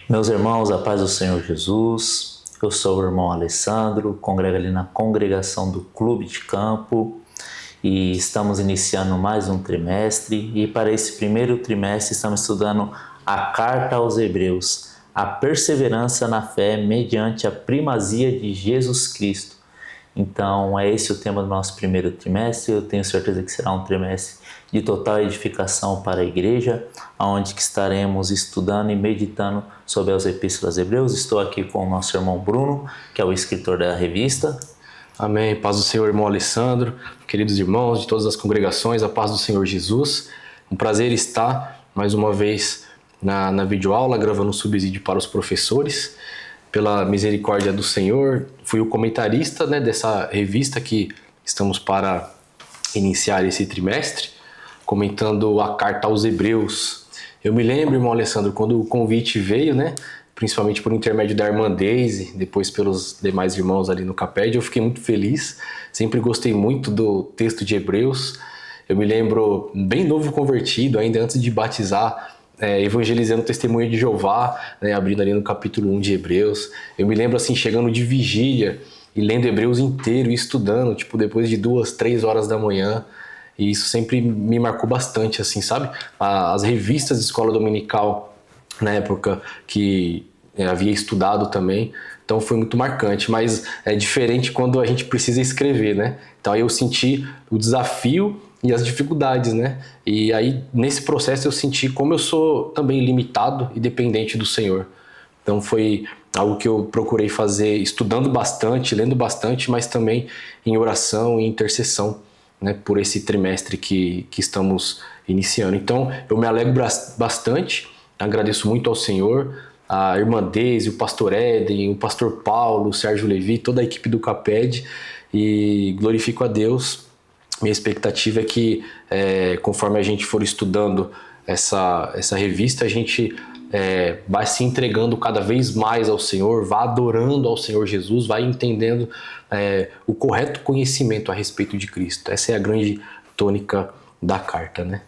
Meus irmãos, a paz do Senhor Jesus. Eu sou o irmão Alessandro, congrego ali na congregação do Clube de Campo e estamos iniciando mais um trimestre. E para esse primeiro trimestre estamos estudando a Carta aos Hebreus, a perseverança na fé mediante a primazia de Jesus Cristo. Então, é esse o tema do nosso primeiro trimestre. Eu tenho certeza que será um trimestre de total edificação para a igreja, onde que estaremos estudando e meditando sobre as epístolas hebreus. Estou aqui com o nosso irmão Bruno, que é o escritor da revista. Amém. Paz do Senhor, irmão Alessandro, queridos irmãos de todas as congregações, a paz do Senhor Jesus. Um prazer estar mais uma vez na videoaula, gravando um subsídio para os professores. Pela misericórdia do Senhor, fui o comentarista dessa revista que estamos para iniciar esse trimestre, comentando a carta aos Hebreus. Eu me lembro, irmão Alessandro, quando o convite veio, principalmente por intermédio da irmã Deise, depois pelos demais irmãos ali no Caped, eu fiquei muito feliz, sempre gostei muito do texto de Hebreus. Eu me lembro, bem novo convertido, ainda antes de batizar, evangelizando o Testemunho de Jeová, abrindo ali no capítulo 1 de Hebreus. Eu me lembro assim, chegando de vigília e lendo Hebreus inteiro e estudando, depois de 2, 3 horas da manhã. E isso sempre me marcou bastante, assim, sabe? As revistas de escola dominical, na época que havia estudado também, então foi muito marcante, mas é diferente quando a gente precisa escrever, Então aí eu senti o desafio e as dificuldades, E aí nesse processo eu senti como eu sou também limitado e dependente do Senhor. Então foi algo que eu procurei fazer estudando bastante, lendo bastante, mas também em oração e intercessão, por esse trimestre que estamos iniciando. Então eu me alegro bastante, agradeço muito ao Senhor, a irmã Deise, o pastor Éden, o pastor Paulo, o Sérgio Levi, toda a equipe do Caped, e glorifico a Deus. Minha expectativa é que, conforme a gente for estudando essa revista, a gente vai se entregando cada vez mais ao Senhor, vai adorando ao Senhor Jesus, vai entendendo o correto conhecimento a respeito de Cristo. Essa é a grande tônica da carta,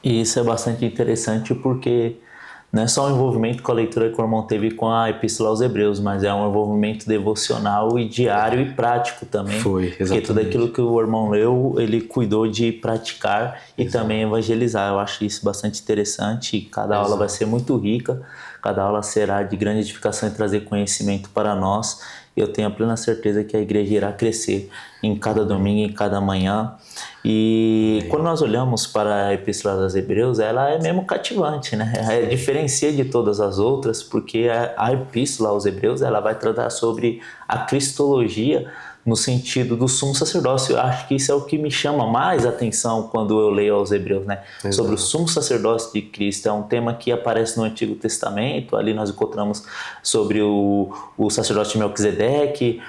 E isso é bastante interessante porque não é só um envolvimento com a leitura que o irmão teve com a Epístola aos Hebreus, mas é um envolvimento devocional e diário e prático também. Foi, exatamente. Porque tudo aquilo que o irmão leu, ele cuidou de praticar e também evangelizar. Eu acho isso bastante interessante e cada aula vai ser muito rica, cada aula será de grande edificação e trazer conhecimento para nós. Eu tenho a plena certeza que a igreja irá crescer em cada domingo, em cada manhã. E quando nós olhamos para a Epístola aos Hebreus, ela é mesmo cativante, Diferencia de todas as outras, porque a Epístola aos Hebreus, ela vai tratar sobre a cristologia no sentido do sumo sacerdócio. Eu acho que isso é o que me chama mais atenção quando eu leio aos Hebreus, Sobre o sumo sacerdócio de Cristo. É um tema que aparece no Antigo Testamento. Ali nós encontramos sobre o sacerdote Melquisedeque,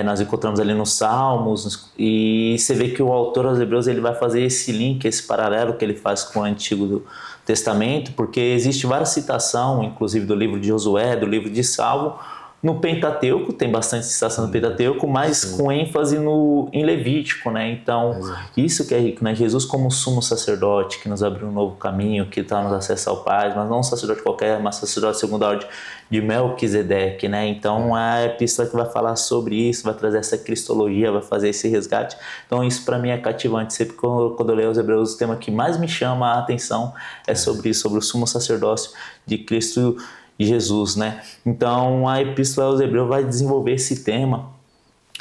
nós encontramos ali nos Salmos, e você vê que o autor aos Hebreus ele vai fazer esse link, esse paralelo que ele faz com o Antigo Testamento, porque existe várias citações, inclusive do livro de Josué, do livro de Salmo, no Pentateuco, tem bastante citação no Pentateuco, mas com ênfase em Levítico, Então, isso que é rico, Jesus como sumo sacerdote, que nos abriu um novo caminho, que está nos acessa ao Pai, mas não um sacerdote qualquer, mas sacerdote segundo a ordem de Melquisedeque, Então, é a epístola que vai falar sobre isso, vai trazer essa cristologia, vai fazer esse resgate. Então, isso para mim é cativante. Sempre quando eu leio os Hebreus, o tema que mais me chama a atenção é sobre isso, sobre o sumo sacerdócio de Cristo Jesus, Então a Epístola aos Hebreus vai desenvolver esse tema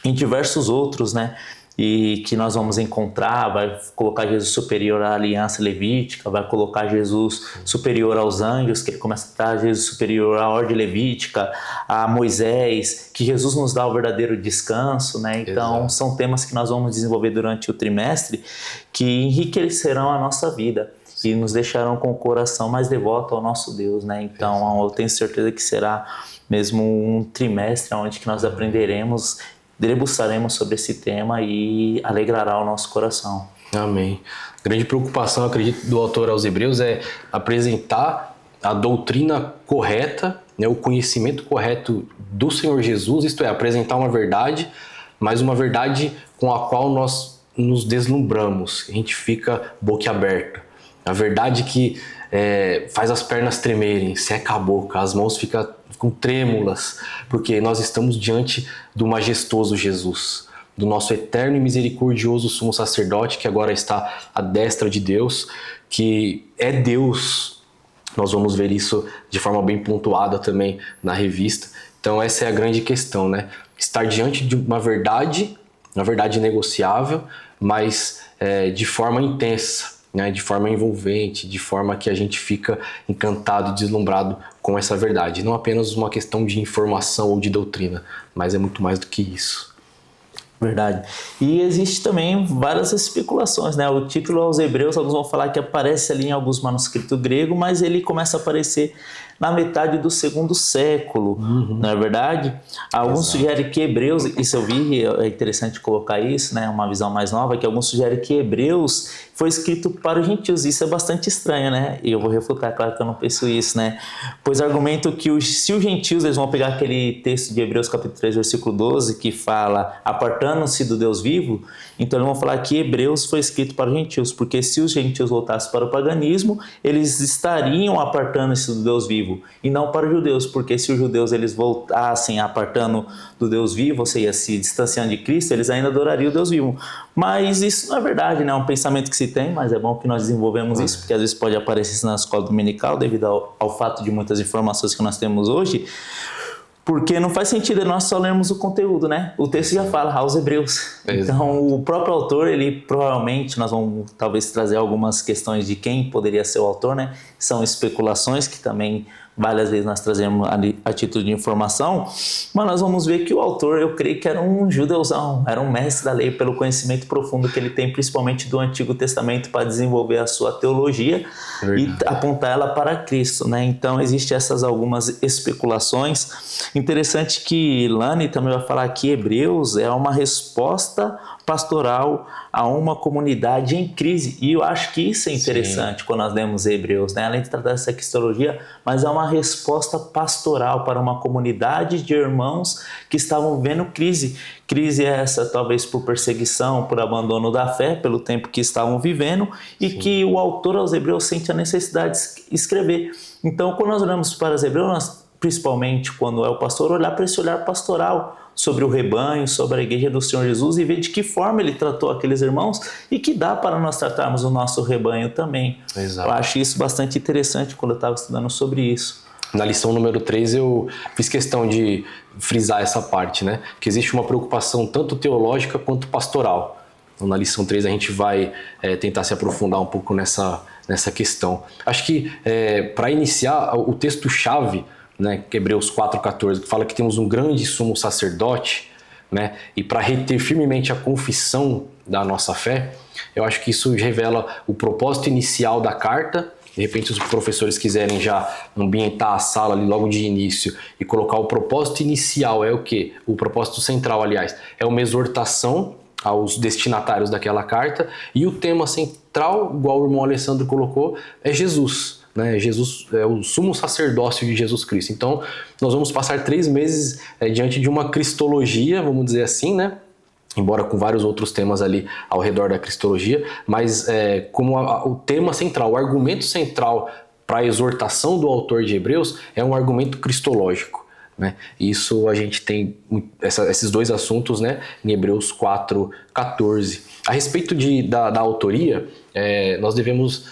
em diversos outros, E que nós vamos encontrar, vai colocar Jesus superior à aliança levítica, vai colocar Jesus superior aos anjos, que ele começa a tratar Jesus superior à ordem levítica, a Moisés, que Jesus nos dá o verdadeiro descanso, Então são temas que nós vamos desenvolver durante o trimestre que enriquecerão a nossa vida e nos deixarão com o coração mais devoto ao nosso Deus, Então eu tenho certeza que será mesmo um trimestre onde que nós aprenderemos, debruçaremos sobre esse tema e alegrará o nosso coração. Amém. Grande preocupação, acredito, do autor aos Hebreus é apresentar a doutrina correta, o conhecimento correto do Senhor Jesus, isto é, apresentar uma verdade, mas uma verdade com a qual nós nos deslumbramos, a gente fica boquiaberta. A verdade que faz as pernas tremerem, seca a boca, as mãos ficam trêmulas, porque nós estamos diante do majestoso Jesus, do nosso eterno e misericordioso sumo sacerdote, que agora está à destra de Deus, que é Deus. Nós vamos ver isso de forma bem pontuada também na revista. Então essa é a grande questão, né? Estar diante de uma verdade inegociável, mas de forma intensa, né? De forma envolvente, de forma que a gente fica encantado, deslumbrado com essa verdade. Não apenas uma questão de informação ou de doutrina, mas é muito mais do que isso. Verdade. E existe também várias especulações, né? O título aos Hebreus, alguns vão falar que aparece ali em alguns manuscritos gregos, mas ele começa a aparecer na metade do segundo século, não é verdade? Alguns sugerem que Hebreus, isso eu vi, é interessante colocar isso, né? Uma visão mais nova, que alguns sugerem que Hebreus foi escrito para os gentios. Isso é bastante estranho, né? E eu vou refutar, claro que eu não penso isso, né? Pois argumento que se os gentios, eles vão pegar aquele texto de Hebreus capítulo 3, versículo 12, que fala, apartando-se do Deus vivo, então eles vão falar que Hebreus foi escrito para os gentios, porque se os gentios voltassem para o paganismo, eles estariam apartando-se do Deus vivo, e não para os judeus, porque se os judeus eles voltassem apartando do Deus vivo, ou seja, se distanciando de Cristo, eles ainda adorariam o Deus vivo. Mas isso não é verdade, né? É um pensamento que se tem, mas é bom que nós desenvolvemos isso, porque às vezes pode aparecer isso na escola dominical, devido ao fato de muitas informações que nós temos hoje, porque não faz sentido nós só lermos o conteúdo, né? O texto já fala aos Hebreus. Então, o próprio autor, ele provavelmente, nós vamos talvez trazer algumas questões de quem poderia ser o autor, né? São especulações que também várias vezes nós trazemos a título de informação, mas nós vamos ver que o autor, eu creio que era um judeuzão, era um mestre da lei pelo conhecimento profundo que ele tem, principalmente do Antigo Testamento, para desenvolver a sua teologia e apontar ela para Cristo, né? Então, existem essas algumas especulações. Interessante que Lani também vai falar que Hebreus é uma resposta pastoral a uma comunidade em crise, e eu acho que isso é interessante. Sim. Quando nós lemos Hebreus, né? Além de tratar dessa cristologia, mas é uma resposta pastoral para uma comunidade de irmãos que estavam vivendo crise. Crise é essa talvez por perseguição, por abandono da fé, pelo tempo que estavam vivendo, e Sim. que o autor aos Hebreus sente a necessidade de escrever. Então, quando nós olhamos para os Hebreus, nós, principalmente quando é o pastor, olhar para esse olhar pastoral, sobre o rebanho, sobre a igreja do Senhor Jesus, e ver de que forma ele tratou aqueles irmãos e que dá para nós tratarmos o nosso rebanho também. Exato. Eu acho isso bastante interessante quando eu estava estudando sobre isso. Na lição número 3 eu fiz questão de frisar essa parte, né? Que existe uma preocupação tanto teológica quanto pastoral. Então, na lição 3 a gente vai tentar se aprofundar um pouco nessa questão. Acho que para iniciar, o texto-chave, né, que Hebreus 4,14, que fala que temos um grande sumo sacerdote, né, e para reter firmemente a confissão da nossa fé, eu acho que isso revela o propósito inicial da carta. De repente, os professores quiserem já ambientar a sala ali logo de início e colocar o propósito inicial, é o quê? O propósito central, aliás, é uma exortação aos destinatários daquela carta, e o tema central, igual o irmão Alessandro colocou, é Jesus. Né? Jesus é o sumo sacerdócio de Jesus Cristo. Então, nós vamos passar 3 meses diante de uma cristologia, vamos dizer assim, né? Embora com vários outros temas ali ao redor da cristologia, mas como o tema central, o argumento central para a exortação do autor de Hebreus é um argumento cristológico. Né? Isso a gente tem esses dois assuntos, né, em Hebreus 4,14. A respeito da autoria, nós devemos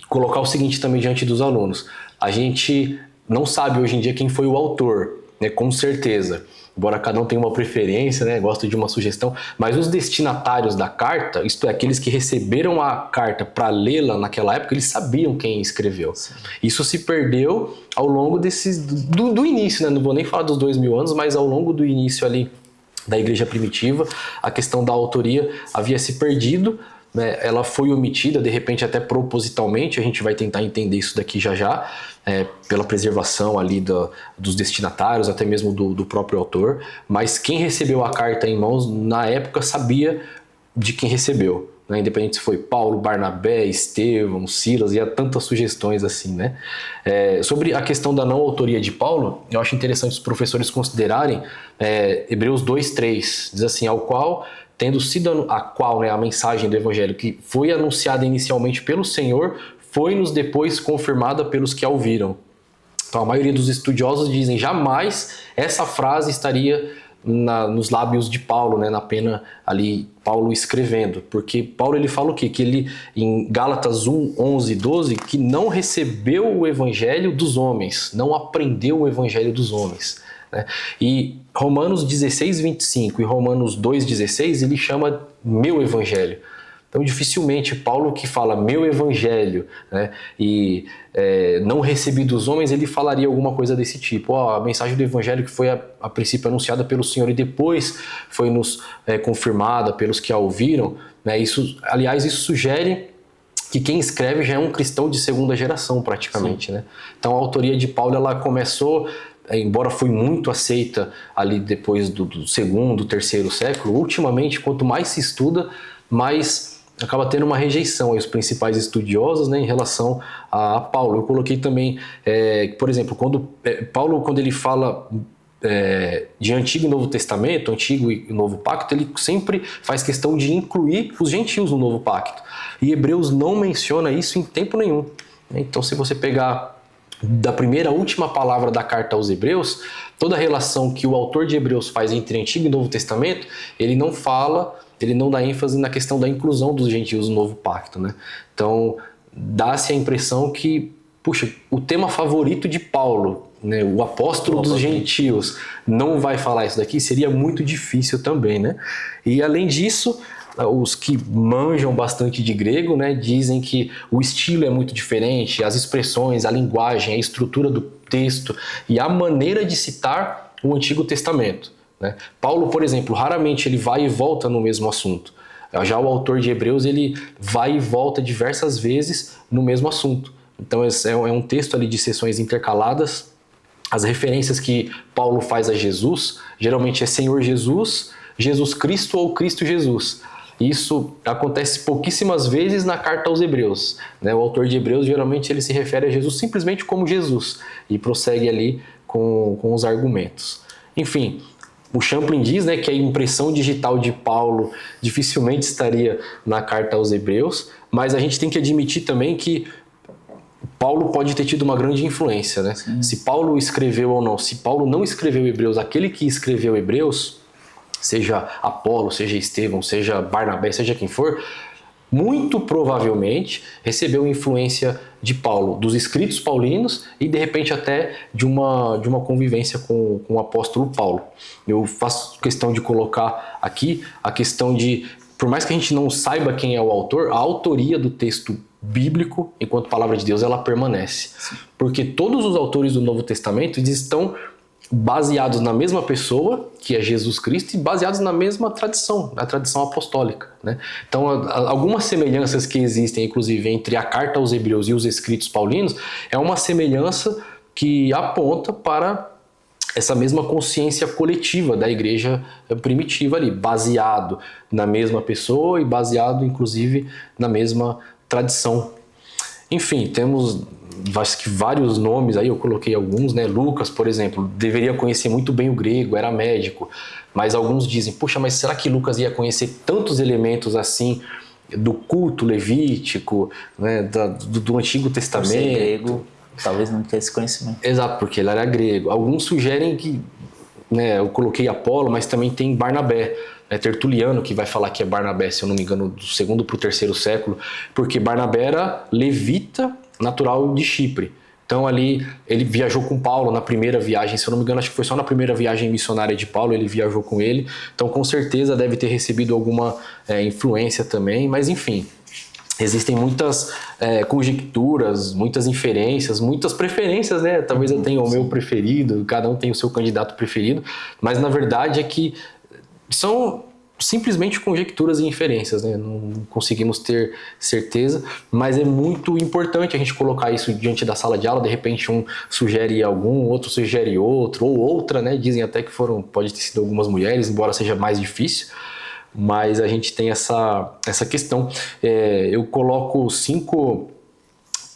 colocar o seguinte também diante dos alunos. A gente não sabe hoje em dia quem foi o autor, né, com certeza. Embora cada um tenha uma preferência, né, gosta de uma sugestão, mas os destinatários da carta, isto é, aqueles que receberam a carta para lê-la naquela época, eles sabiam quem escreveu. Sim. Isso se perdeu ao longo do início, né? Não vou nem falar dos 2000 anos, mas ao longo do início ali da igreja primitiva, a questão da autoria havia se perdido, né? Ela foi omitida, de repente até propositalmente, a gente vai tentar entender isso daqui já, pela preservação ali dos destinatários, até mesmo do próprio autor, mas quem recebeu a carta em mãos na época sabia de quem recebeu, né? Independente se foi Paulo, Barnabé, Estevão, Silas, e há tantas sugestões assim, né? Sobre a questão da não autoria de Paulo, eu acho interessante os professores considerarem Hebreus 2:3, diz assim, ao qual tendo sido a qual, né, a mensagem do evangelho que foi anunciada inicialmente pelo Senhor, foi-nos depois confirmada pelos que a ouviram. Então a maioria dos estudiosos dizem jamais essa frase estaria nos lábios de Paulo, né, na pena ali Paulo escrevendo, porque Paulo ele fala o quê? Que ele em Gálatas 1, 11 e 12, que não recebeu o evangelho dos homens, não aprendeu o evangelho dos homens, né? E Romanos 16, 25 e Romanos 2, 16 ele chama meu evangelho. Então, dificilmente Paulo que fala meu evangelho, né, e não recebi dos homens, ele falaria alguma coisa desse tipo. A mensagem do evangelho que foi a princípio anunciada pelo Senhor e depois foi nos confirmada pelos que a ouviram, né, aliás, isso sugere que quem escreve já é um cristão de segunda geração praticamente, né? Então a autoria de Paulo ela começou, embora foi muito aceita ali depois do segundo, terceiro século, ultimamente quanto mais se estuda, mais acaba tendo uma rejeição aí os principais estudiosos, né, em relação a Paulo. Eu coloquei também, por exemplo, Paulo, quando ele fala de Antigo e Novo Testamento, Antigo e Novo Pacto, ele sempre faz questão de incluir os gentios no Novo Pacto. E Hebreus não menciona isso em tempo nenhum. Então, se você pegar da primeira à última palavra da carta aos Hebreus, toda a relação que o autor de Hebreus faz entre Antigo e Novo Testamento, ele não dá ênfase na questão da inclusão dos gentios no Novo Pacto, né? Então, dá-se a impressão que, puxa, o tema favorito de Paulo, né, o apóstolo dos gentios, não vai falar isso daqui, seria muito difícil também, né? E, além disso, os que manjam bastante de grego, né, dizem que o estilo é muito diferente, as expressões, a linguagem, a estrutura do texto e a maneira de citar o Antigo Testamento, né? Paulo, por exemplo, raramente ele vai e volta no mesmo assunto. Já o autor de Hebreus, ele vai e volta diversas vezes no mesmo assunto. Então é um texto ali de seções intercaladas. As referências que Paulo faz a Jesus, geralmente é Senhor Jesus, Jesus Cristo ou Cristo Jesus. Isso acontece pouquíssimas vezes na carta aos Hebreus, né? O autor de Hebreus, geralmente, ele se refere a Jesus simplesmente como Jesus e prossegue ali com os argumentos. Enfim, o Champlin diz, né, que a impressão digital de Paulo dificilmente estaria na carta aos Hebreus, mas a gente tem que admitir também que Paulo pode ter tido uma grande influência, né? Se Paulo escreveu ou não, se Paulo não escreveu Hebreus, aquele que escreveu Hebreus, seja Apolo, seja Estevão, seja Barnabé, seja quem for, muito provavelmente recebeu influência de Paulo, dos escritos paulinos e de repente até de uma convivência com o apóstolo Paulo. Eu faço questão de colocar aqui a questão de, por mais que a gente não saiba quem é o autor, a autoria do texto bíblico, enquanto palavra de Deus, ela permanece. Sim. Porque todos os autores do Novo Testamento estão baseados na mesma pessoa, que é Jesus Cristo, e baseados na mesma tradição, na tradição apostólica, né? Então, algumas semelhanças que existem, inclusive, entre a carta aos Hebreus e os escritos paulinos, é uma semelhança que aponta para essa mesma consciência coletiva da igreja primitiva ali, baseado na mesma pessoa e baseado, inclusive, na mesma tradição. Enfim, temos acho que vários nomes aí, eu coloquei alguns, né? Lucas, por exemplo, deveria conhecer muito bem o grego, era médico, mas alguns dizem, puxa, mas será que Lucas ia conhecer tantos elementos assim do culto levítico, né? do Antigo Testamento? Por ser grego, talvez não tenha esse conhecimento. Exato, porque ele era grego. Alguns sugerem que, né, eu coloquei Apolo, mas também tem Barnabé, né, Tertuliano, que vai falar que é Barnabé, se eu não me engano, do segundo para o terceiro século, porque Barnabé era levita natural de Chipre. Então ali ele viajou com Paulo na primeira viagem, se eu não me engano, acho que foi só na primeira viagem missionária de Paulo, ele viajou com ele. Então com certeza deve ter recebido alguma influência também, mas enfim, existem muitas conjecturas, muitas inferências, muitas preferências, né? Talvez eu tenha o meu preferido, cada um tem o seu candidato preferido, mas na verdade é que são simplesmente conjecturas e inferências, né? Não conseguimos ter certeza, mas é muito importante a gente colocar isso diante da sala de aula. De repente um sugere algum, outro sugere outro, ou outra, né? Dizem até que pode ter sido algumas mulheres, embora seja mais difícil, mas a gente tem essa questão. Eu coloco 5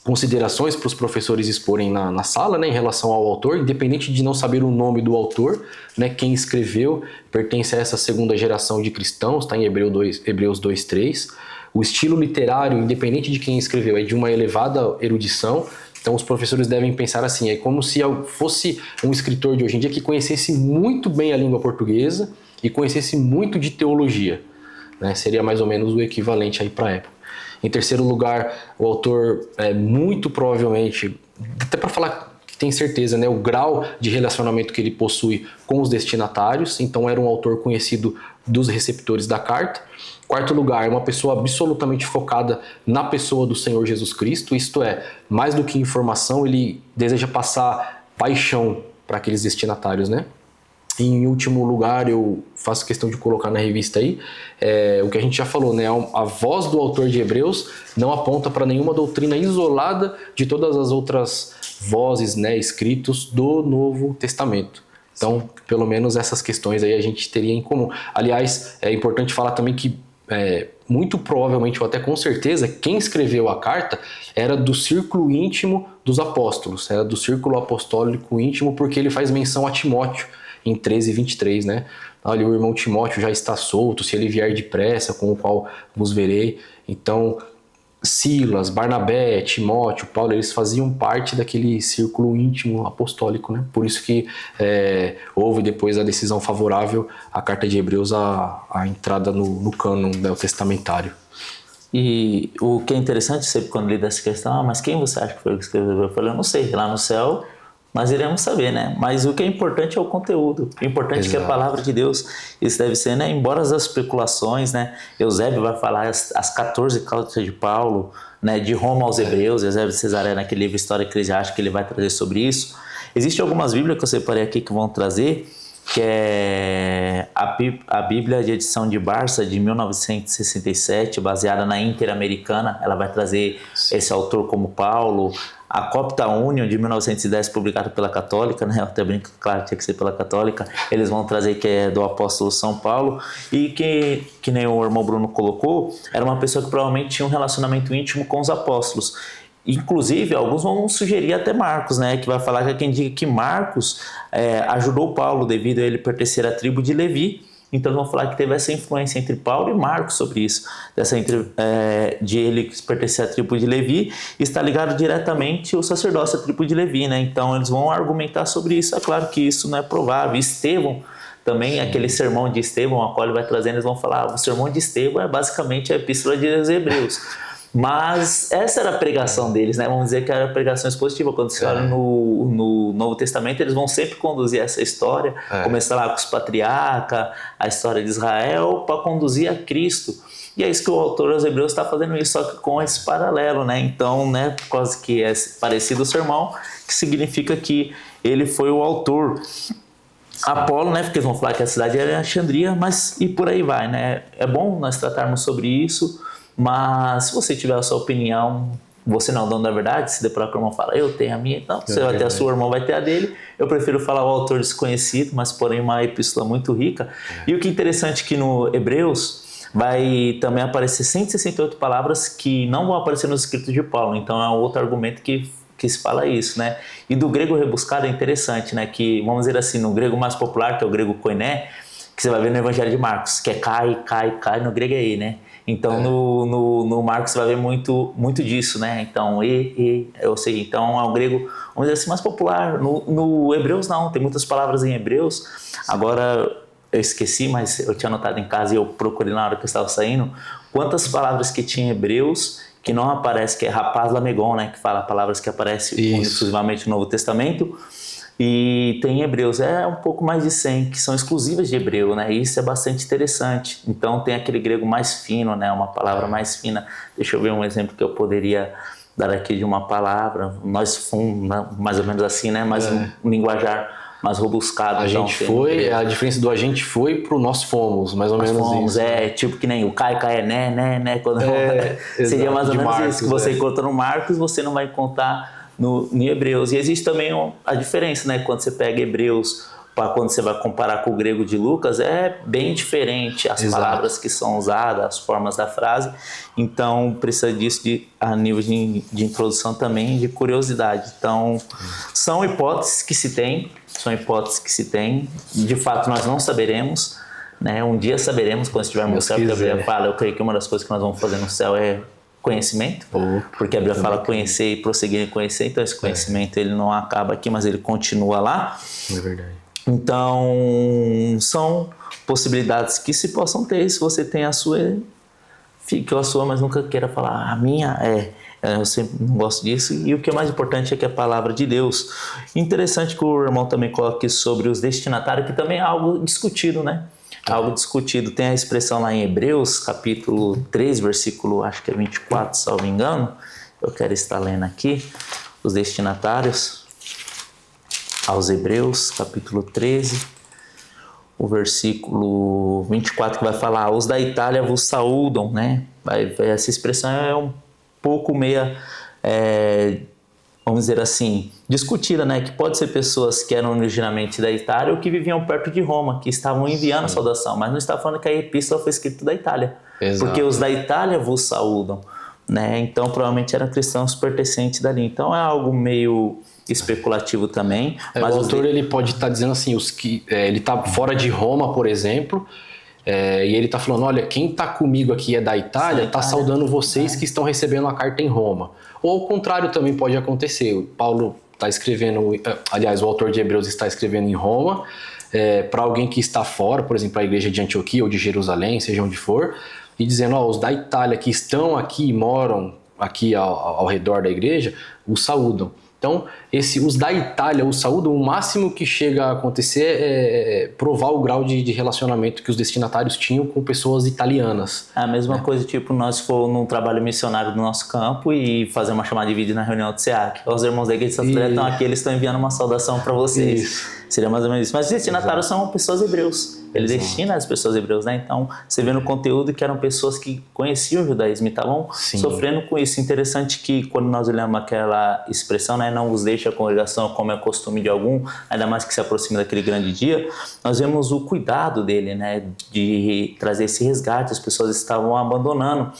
considerações para os professores exporem na sala, né, em relação ao autor, independente de não saber o nome do autor, né, quem escreveu, pertence a essa segunda geração de cristãos, está em Hebreus 2:3. O estilo literário, independente de quem escreveu, é de uma elevada erudição. Então os professores devem pensar assim, é como se fosse um escritor de hoje em dia que conhecesse muito bem a língua portuguesa e conhecesse muito de teologia, né? Seria mais ou menos o equivalente aí para a época. Em terceiro lugar, o autor muito provavelmente, até para falar que tem certeza, né, o grau de relacionamento que ele possui com os destinatários, então era um autor conhecido dos receptores da carta. Quarto lugar, é uma pessoa absolutamente focada na pessoa do Senhor Jesus Cristo, isto é, mais do que informação, ele deseja passar paixão para aqueles destinatários, né? E em último lugar, eu faço questão de colocar na revista aí, o que a gente já falou, né? A voz do autor de Hebreus não aponta para nenhuma doutrina isolada de todas as outras vozes, né, escritos do Novo Testamento. Então, pelo menos essas questões aí a gente teria em comum. Aliás, é importante falar também que muito provavelmente, ou até com certeza, quem escreveu a carta era do círculo íntimo dos apóstolos, era do círculo apostólico íntimo, porque ele faz menção a Timóteo em 13:23, né? Olha, o irmão Timóteo já está solto, se ele vier depressa, com o qual vos verei. Então, Silas, Barnabé, Timóteo, Paulo, eles faziam parte daquele círculo íntimo apostólico, né? Por isso que houve depois a decisão favorável à carta de Hebreus, a entrada no cânon neotestamentário. E o que é interessante sempre quando lida essa questão, mas quem você acha que foi o que escreveu? Eu falei, eu não sei, lá no céu nós iremos saber, né? Mas o que é importante é o conteúdo. O importante é que a palavra de Deus, isso deve ser, né? Embora as especulações, né? Eusébio vai falar as 14 cartas de Paulo, né? De Roma aos Hebreus, Eusébio de Cesareia, naquele livro História Eclesiástica, ele vai trazer sobre isso. Existem algumas bíblias que eu separei aqui que vão trazer, que é a Bíblia de edição de Barça, de 1967, baseada na Interamericana. Ela vai trazer esse autor como Paulo. A Copta Union, de 1910, publicada pela Católica, né? Eu até brinco, claro, tinha que ser pela Católica. Eles vão trazer que é do apóstolo São Paulo. E que nem o irmão Bruno colocou, era uma pessoa que provavelmente tinha um relacionamento íntimo com os apóstolos. Inclusive, alguns vão sugerir até Marcos, né? Que vai falar que é quem diga que Marcos ajudou Paulo devido a ele pertencer à tribo de Levi. Então, eles vão falar que teve essa influência entre Paulo e Marcos sobre isso, de ele pertencer à tribo de Levi, e está ligado diretamente ao sacerdócio da tribo de Levi, né? Então, eles vão argumentar sobre isso. É claro que isso não é provável. Estevão, também, aquele sermão de Estevão, a qual ele vai trazendo, eles vão falar, o sermão de Estevão é basicamente a epístola de Hebreus. Mas essa era a pregação deles, né? Vamos dizer que era a pregação expositiva. Quando se olha no Novo Testamento, eles vão sempre conduzir essa história, começar lá com os patriarcas, a história de Israel, para conduzir a Cristo. E é isso que o autor aos Hebreus está fazendo isso, só que com esse paralelo, né? Então, né, por causa que é parecido o sermão, que significa que ele foi o autor. Apolo, né? Porque eles vão falar que a cidade era Alexandria, mas e por aí vai, né? É bom nós tratarmos sobre isso. Mas se você tiver a sua opinião, você não é o dono da verdade, se depois o irmão fala, eu tenho a minha, então você vai ter a sua, o irmão vai ter a dele. Eu prefiro falar o autor desconhecido, mas porém uma epístola muito rica. E o que é interessante é que no Hebreus vai também aparecer 168 palavras que não vão aparecer nos escritos de Paulo, então é um outro argumento que se fala isso, né? E do grego rebuscado é interessante, né? Que, vamos dizer assim, no grego mais popular, que é o grego koiné, que você vai ver no Evangelho de Marcos, que é cai, no grego é e, né? Então, no Marcos você vai ver muito disso, né? Então, eu sei. Então, é um grego, vamos dizer assim, mais popular. No Hebreus, não. Tem muitas palavras em Hebreus. Agora, eu esqueci, mas eu tinha anotado em casa e eu procurei na hora que eu estava saindo. Quantas palavras que tinha em Hebreus que não aparece, que é rapaz lamegon, né? Que fala palavras que aparecem exclusivamente no Novo Testamento. E tem em Hebreus, um pouco mais de 100, que são exclusivas de Hebreu, né? E isso é bastante interessante. Então tem aquele grego mais fino, né? Uma palavra mais fina. Deixa eu ver um exemplo que eu poderia dar aqui de uma palavra. Nós fomos, mais ou menos assim, né? Mas um linguajar mais robuscado. A diferença do a gente foi pro nós fomos, mais ou menos fomos, isso. Tipo que nem o cai é né? Quando seria mais ou menos Marcos, isso, que você encontra no Marcos, você não vai encontrar no Hebreus. E existe também a diferença, né? Quando você pega Hebreus quando você vai comparar com o grego de Lucas, é bem diferente as palavras que são usadas, as formas da frase. Então, precisa disso a nível de introdução também, de curiosidade. Então, são hipóteses que se tem. De fato, nós não saberemos, né? Um dia saberemos quando estivermos no céu, porque a Bíblia fala, eu creio que uma das coisas que nós vamos fazer no céu é conhecimento, porque a Bíblia fala conhecer e prosseguir em conhecer, então esse conhecimento ele não acaba aqui, mas ele continua lá. É verdade. Então, são possibilidades que se possam ter, se você tem a sua, fique a sua, mas nunca queira falar, a minha eu sempre não gosto disso, e o que é mais importante é que a palavra de Deus. Interessante que o irmão também coloque sobre os destinatários, que também é algo discutido, né? Algo discutido. Tem a expressão lá em Hebreus, capítulo 3, versículo, acho que é 24, salvo engano. Eu quero estar lendo aqui, os destinatários. Aos Hebreus, capítulo 13, o versículo 24, que vai falar, os da Itália vos saúdam, né? Essa expressão é um pouco meia, vamos dizer assim, discutida, né? Que pode ser pessoas que eram originalmente da Itália ou que viviam perto de Roma, que estavam enviando a saudação, mas não está falando que a epístola foi escrita da Itália. Exato. Porque os da Itália vos saúdam, né? Então provavelmente eram cristãos pertencentes dali. Então é algo meio especulativo também. Mas o autor ele pode estar dizendo assim, ele está fora de Roma, por exemplo, e ele está falando, olha, quem está comigo aqui é da Itália, está saudando vocês que estão recebendo a carta em Roma. Ou ao contrário também pode acontecer. O Paulo está escrevendo, aliás, o autor de Hebreus está escrevendo em Roma, para alguém que está fora, por exemplo, a igreja de Antioquia ou de Jerusalém, seja onde for, e dizendo, os da Itália que estão aqui e moram aqui ao redor da igreja, os saúdam. Então, os da Itália, o saúdam, o máximo que chega a acontecer é provar o grau de relacionamento que os destinatários tinham com pessoas italianas. A mesma coisa, tipo, nós for num trabalho missionário do nosso campo e fazer uma chamada de vídeo na reunião do SEAC. Os irmãos da igreja estão aqui, eles estão enviando uma saudação para vocês. Isso. Seria mais ou menos isso. Mas os destinatários são pessoas hebreus. Ele destina as pessoas hebreus, né? Então, você vê no conteúdo que eram pessoas que conheciam o judaísmo e estavam sofrendo com isso. Interessante que quando nós olhamos aquela expressão, né? Não vos deixe a congregação como é costume de algum, ainda mais que se aproxime daquele grande dia, nós vemos o cuidado dele, né? De trazer esse resgate. As pessoas estavam abandonando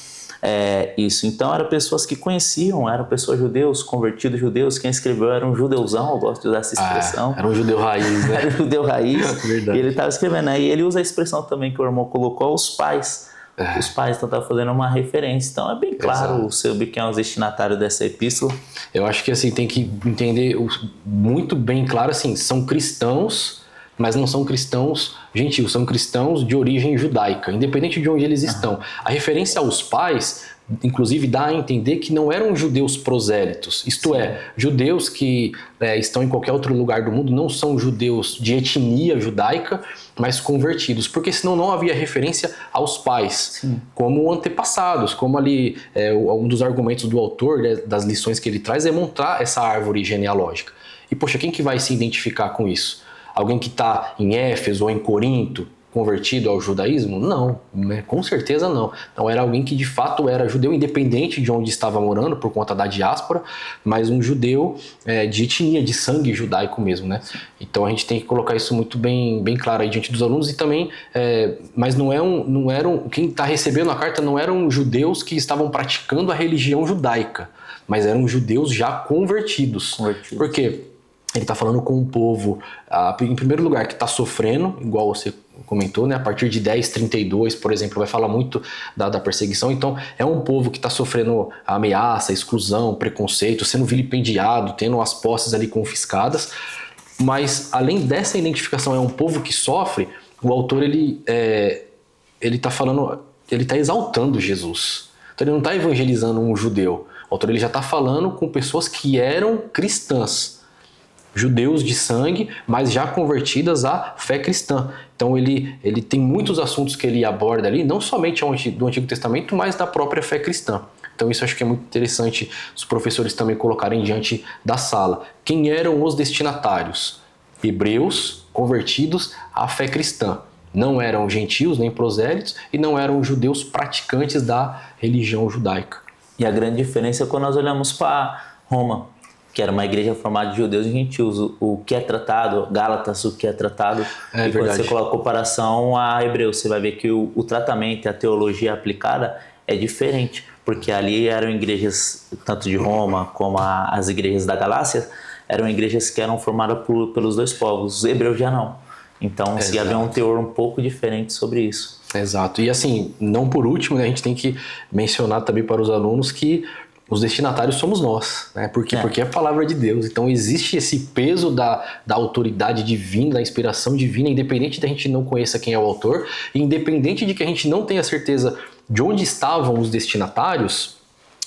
isso. Então, eram pessoas que conheciam, eram pessoas judeus, convertidos judeus. Quem escreveu era um judeuzão, eu gosto de usar essa expressão. Era um judeu raiz, né? Era um judeu raiz. Verdade. E ele estava escrevendo, né? E ele usa a expressão também que o irmão colocou, os pais. Os pais estão fazendo uma referência. Então, é bem claro sobre quem é o destinatário dessa epístola. Eu acho que assim, tem que entender muito bem claro, assim, são cristãos, mas não são cristãos gentios, são cristãos de origem judaica, independente de onde eles estão. A referência aos pais, inclusive, dá a entender que não eram judeus prosélitos, isto é, judeus que estão em qualquer outro lugar do mundo, não são judeus de etnia judaica, mas convertidos, porque senão não havia referência aos pais, como antepassados, como ali, um dos argumentos do autor, das lições que ele traz, é montar essa árvore genealógica. E poxa, quem que vai se identificar com isso? Alguém que está em Éfeso ou em Corinto, convertido ao judaísmo? Não, né? Com certeza não. Então era alguém que de fato era judeu, independente de onde estava morando, por conta da diáspora, mas um judeu de etnia, de sangue judaico mesmo, né? Então a gente tem que colocar isso muito bem claro aí diante dos alunos e também, mas não eram, quem está recebendo a carta não eram judeus que estavam praticando a religião judaica, mas eram judeus já convertidos. Por quê? Ele está falando com um povo, em primeiro lugar, que está sofrendo, igual você comentou, né? A partir de 10:32, por exemplo, vai falar muito da perseguição. Então, é um povo que está sofrendo ameaça, exclusão, preconceito, sendo vilipendiado, tendo as posses ali confiscadas. Mas, além dessa identificação, é um povo que sofre, o autor, ele está falando, ele está exaltando Jesus. Então, ele não está evangelizando um judeu. O autor, ele já está falando com pessoas que eram cristãs, judeus de sangue, mas já convertidas à fé cristã. Então ele tem muitos assuntos que ele aborda ali, não somente do Antigo Testamento, mas da própria fé cristã. Então isso acho que é muito interessante os professores também colocarem diante da sala. Quem eram os destinatários? Hebreus convertidos à fé cristã. Não eram gentios nem prosélitos e não eram judeus praticantes da religião judaica. E a grande diferença é quando nós olhamos para Roma. que era uma igreja formada de judeus e gentios. O que é tratado, Gálatas, o que é tratado, É e verdade. quando você coloca comparação a Hebreus, você vai ver que o tratamento e a teologia aplicada é diferente, porque ali eram igrejas, tanto de Roma como as igrejas da Galácia, eram igrejas que eram formadas pelos dois povos, os hebreus já não. Então, se havia um teor um pouco diferente sobre isso. Exato. E assim, não por último, né, a gente tem que mencionar também para os alunos que os destinatários somos nós, né? Porque é a palavra de Deus. Então existe esse peso da autoridade divina, da inspiração divina, independente de a gente não conheça quem é o autor, e independente de que a gente não tenha certeza de onde estavam os destinatários.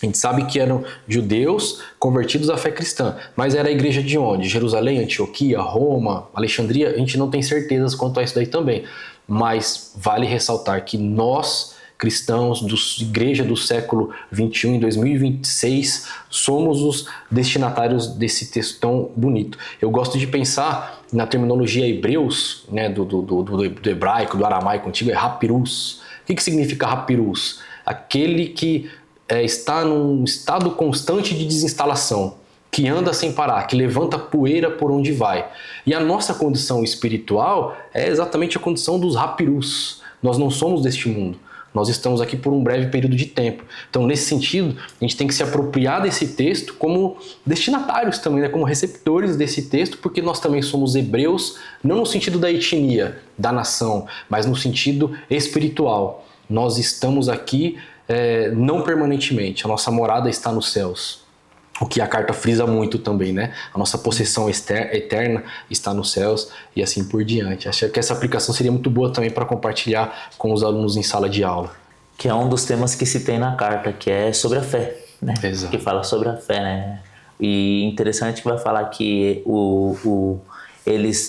A gente sabe que eram judeus convertidos à fé cristã, mas era a igreja de onde? Jerusalém, Antioquia, Roma, Alexandria? A gente não tem certezas quanto a isso daí também, mas vale ressaltar que nós, cristãos, igreja do século XXI, em 2026, somos os destinatários desse texto tão bonito. Eu gosto de pensar na terminologia hebreus, né, do hebraico, do aramaico antigo, é rapirus. O que significa rapirus? Aquele que está num estado constante de desinstalação, que anda sem parar, que levanta poeira por onde vai. E a nossa condição espiritual é exatamente a condição dos rapirus. Nós não somos deste mundo. Nós estamos aqui por um breve período de tempo. Então, nesse sentido, a gente tem que se apropriar desse texto como destinatários também, né? Como receptores desse texto, porque nós também somos hebreus, não no sentido da etnia, da nação, mas no sentido espiritual. Nós estamos aqui não permanentemente, a nossa morada está nos céus. O que a carta frisa muito também, né? A nossa possessão eterna está nos céus e assim por diante. Acho que essa aplicação seria muito boa também para compartilhar com os alunos em sala de aula. Que é um dos temas que se tem na carta, que é sobre a fé, né? Exato. Que fala sobre a fé, né? E interessante que vai falar que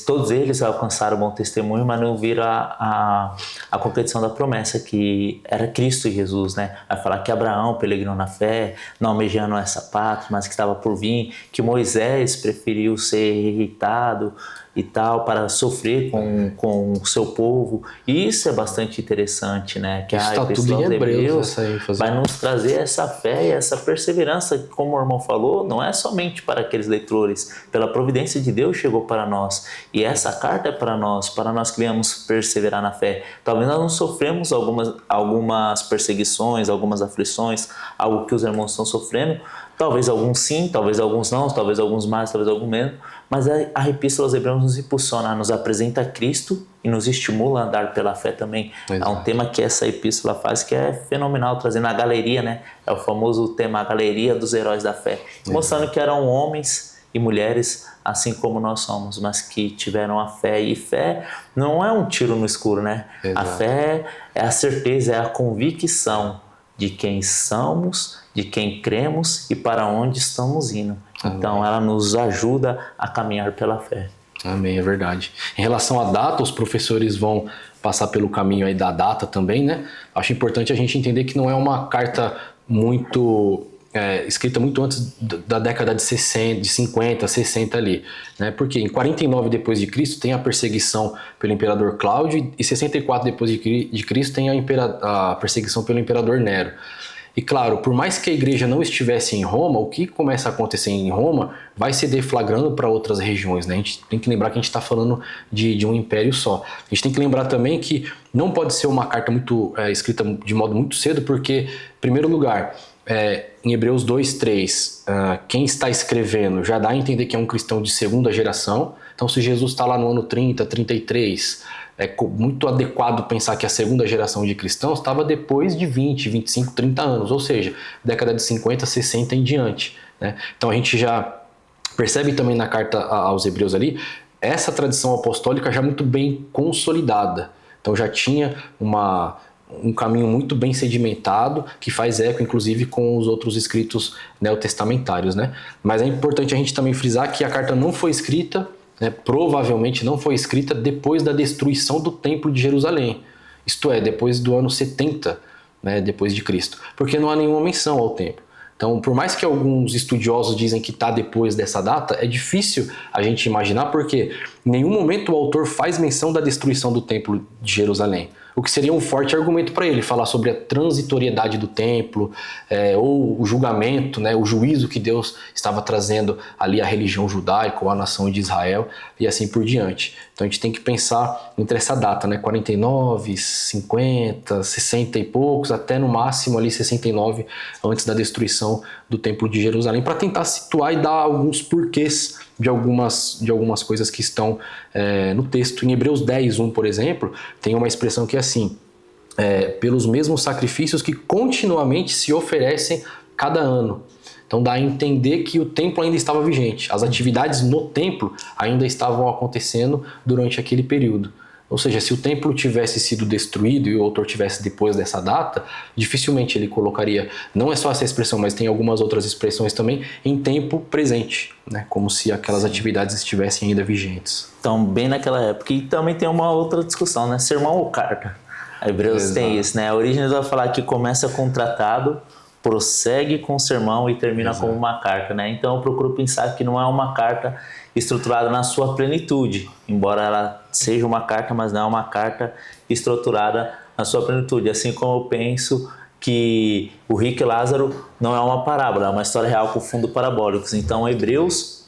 todos eles alcançaram bom testemunho, mas não viram a competição da promessa, que era Cristo Jesus, né? Vai falar que Abraão peregrinou na fé, não almejando essa pátria, mas que estava por vir, que Moisés preferiu ser irritado e tal, para sofrer com o seu povo. E isso é bastante interessante, né? Que está tudo em Hebreus, vai nos trazer essa fé e essa perseverança, que, como o irmão falou, não é somente para aqueles leitores, pela providência de Deus chegou para nós. E essa carta é para nós que venhamos perseverar na fé. Talvez nós não sofremos algumas perseguições, algumas aflições, algo que os irmãos estão sofrendo. Talvez alguns sim, talvez alguns não, talvez alguns mais, talvez alguns menos, mas a Epístola aos Hebreus nos impulsiona, nos apresenta Cristo e nos estimula a andar pela fé também. Exato. É um tema que essa epístola faz que é fenomenal, trazendo a galeria, né? É o famoso tema, a galeria dos heróis da fé, mostrando que eram homens e mulheres assim como nós somos, mas que tiveram a fé. E fé não é um tiro no escuro, né? Exato. A fé é a certeza, é a convicção de quem somos, de quem cremos e para onde estamos indo. Amém. Então ela nos ajuda a caminhar pela fé. Amém, é verdade. Em relação à data, os professores vão passar pelo caminho aí da data também, né? Acho importante a gente entender que não é uma carta muito escrita muito antes da década de 50, 60 ali, né? Porque em 49 depois de Cristo tem a perseguição pelo imperador Cláudio e 64 depois de Cristo tem a perseguição pelo imperador Nero. E claro, por mais que a igreja não estivesse em Roma, o que começa a acontecer em Roma vai se deflagrando para outras regiões, né? A gente tem que lembrar que a gente está falando de um império só. A gente tem que lembrar também que não pode ser uma carta muito escrita de modo muito cedo, porque, em primeiro lugar, em Hebreus 2:3, quem está escrevendo já dá a entender que é um cristão de segunda geração. Então, se Jesus está lá no ano 30, 33, é muito adequado pensar que a segunda geração de cristãos estava depois de 20, 25, 30 anos, ou seja, década de 50, 60 em diante, né? Então a gente já percebe também na carta aos Hebreus ali, essa tradição apostólica já muito bem consolidada. Então já tinha um caminho muito bem sedimentado, que faz eco, inclusive, com os outros escritos neotestamentários, né? Mas é importante a gente também frisar que a carta não foi escrita, provavelmente não foi escrita depois da destruição do Templo de Jerusalém. Isto é, depois do ano 70, né, depois de Cristo. Porque não há nenhuma menção ao templo. Então, por mais que alguns estudiosos dizem que está depois dessa data, é difícil a gente imaginar, porque em nenhum momento o autor faz menção da destruição do Templo de Jerusalém. o que seria um forte argumento para ele, falar sobre a transitoriedade do templo, ou o julgamento, né, o juízo que Deus estava trazendo ali à religião judaica ou à nação de Israel e assim por diante. Então a gente tem que pensar entre essa data, né, 49, 50, 60 e poucos, até no máximo ali 69, antes da destruição do Templo de Jerusalém, para tentar situar e dar alguns porquês de algumas coisas que estão no texto. Em Hebreus 10, 1, por exemplo, tem uma expressão que é assim: pelos mesmos sacrifícios que continuamente se oferecem cada ano. Então dá a entender que o templo ainda estava vigente, as atividades no templo ainda estavam acontecendo durante aquele período. Ou seja, se o templo tivesse sido destruído e o autor tivesse depois dessa data, dificilmente ele colocaria, não é só essa expressão, mas tem algumas outras expressões também, em tempo presente, né? Como se aquelas atividades estivessem ainda vigentes. Então, bem naquela época. E também tem uma outra discussão, né? Sermão ou carta? A Hebreus tem isso, né? A Orígenes vai falar que começa com um tratado, prossegue com o sermão e termina com uma carta, né? Então eu procuro pensar que não é uma carta estruturada na sua plenitude, embora ela seja uma carta, mas não é uma carta estruturada na sua plenitude. Assim como eu penso que o rico e Lázaro não é uma parábola, é uma história real com fundo parabólicos. Então Hebreus